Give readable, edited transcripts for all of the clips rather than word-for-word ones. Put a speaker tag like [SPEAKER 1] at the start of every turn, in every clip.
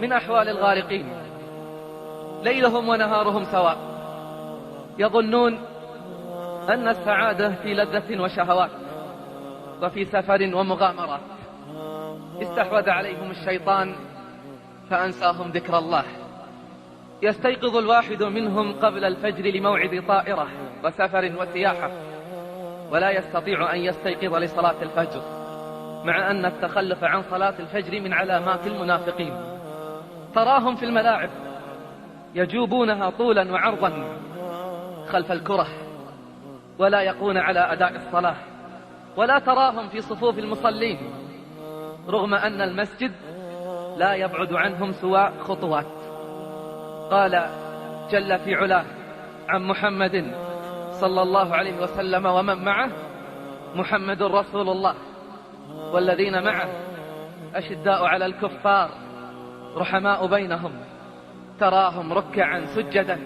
[SPEAKER 1] من أحوال الغارقين، ليلهم ونهارهم سواء، يظنون أن السعادة في لذة وشهوات وفي سفر ومغامرات. استحوذ عليهم الشيطان فأنساهم ذكر الله. يستيقظ الواحد منهم قبل الفجر لموعد طائرة وسفر وسياحة، ولا يستطيع أن يستيقظ لصلاة الفجر، مع أن التخلف عن صلاة الفجر من علامات المنافقين. تراهم في الملاعب يجوبونها طولا وعرضا خلف الكرة، ولا يقون على أداء الصلاة، ولا تراهم في صفوف المصلين، رغم أن المسجد لا يبعد عنهم سوى خطوات. قال جل في علاه عن محمد صلى الله عليه وسلم ومن معه: محمد رسول الله والذين معه أشداء على الكفار رحماء بينهم، تراهم ركعا سجدا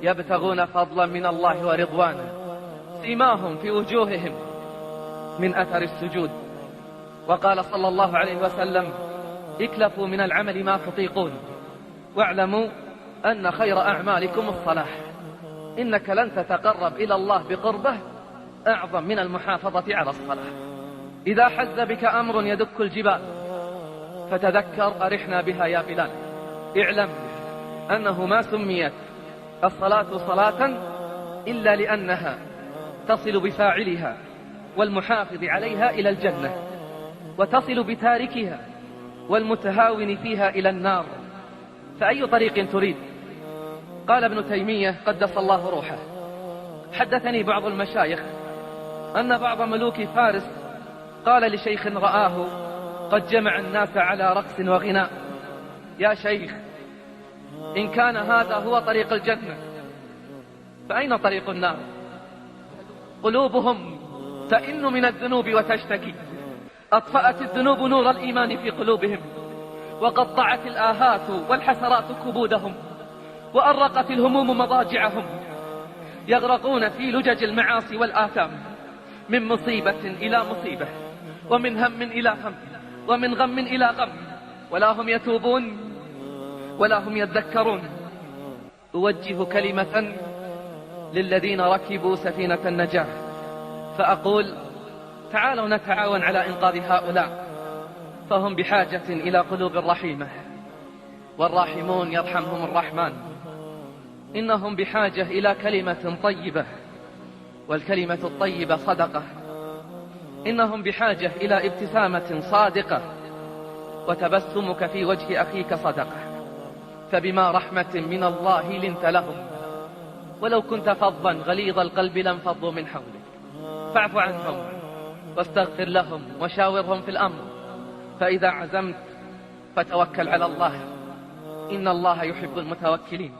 [SPEAKER 1] يبتغون فضلا من الله ورضوانا، سيماهم في وجوههم من أثر السجود. وقال صلى الله عليه وسلم: اكلفوا من العمل ما تطيقون، واعلموا أن خير أعمالكم الصلاة، إنك لن تتقرب إلى الله بقربه أعظم من المحافظة على الصلاة. إذا حز بك أمر يدك الجبال فتذكر أرحنا بها يا بلال، اعلم أنه ما سميت الصلاة صلاة إلا لأنها تصل بفاعلها والمحافظ عليها إلى الجنة، وتصل بتاركها والمتهاون فيها إلى النار. فأي طريق تريد؟ قال ابن تيمية قدس الله روحه: حدثني بعض المشايخ أن بعض ملوك فارس قال لشيخ رآه قد جمع الناس على رقص وغناء: يا شيخ، إن كان هذا هو طريق الجنة فأين طريق النار؟ قلوبهم تئن من الذنوب وتشتكي، أطفأت الذنوب نور الإيمان في قلوبهم، وقطعت الآهات والحسرات كبودهم، وأرقت الهموم مضاجعهم، يغرقون في لجج المعاصي والآثام، من مصيبة إلى مصيبة، ومن هم إلى هم، ومن غم إلى غم، ولا هم يتوبون ولا هم يذكرون. أوجه كلمة للذين ركبوا سفينة النجاة فأقول: تعالوا نتعاون على إنقاذ هؤلاء، فهم بحاجة إلى قلوب رحيمة، والراحمون يرحمهم الرحمن. إنهم بحاجة إلى كلمة طيبة، والكلمة الطيبة صدقة. إنهم بحاجة إلى ابتسامة صادقة، وتبسمك في وجه أخيك صدقة. فبما رحمة من الله لنت لهم، ولو كنت فظا غليظ القلب لانفضوا من حولك، فاعف عنهم واستغفر لهم وشاورهم في الأمر، فإذا عزمت فتوكل على الله، إن الله يحب المتوكلين.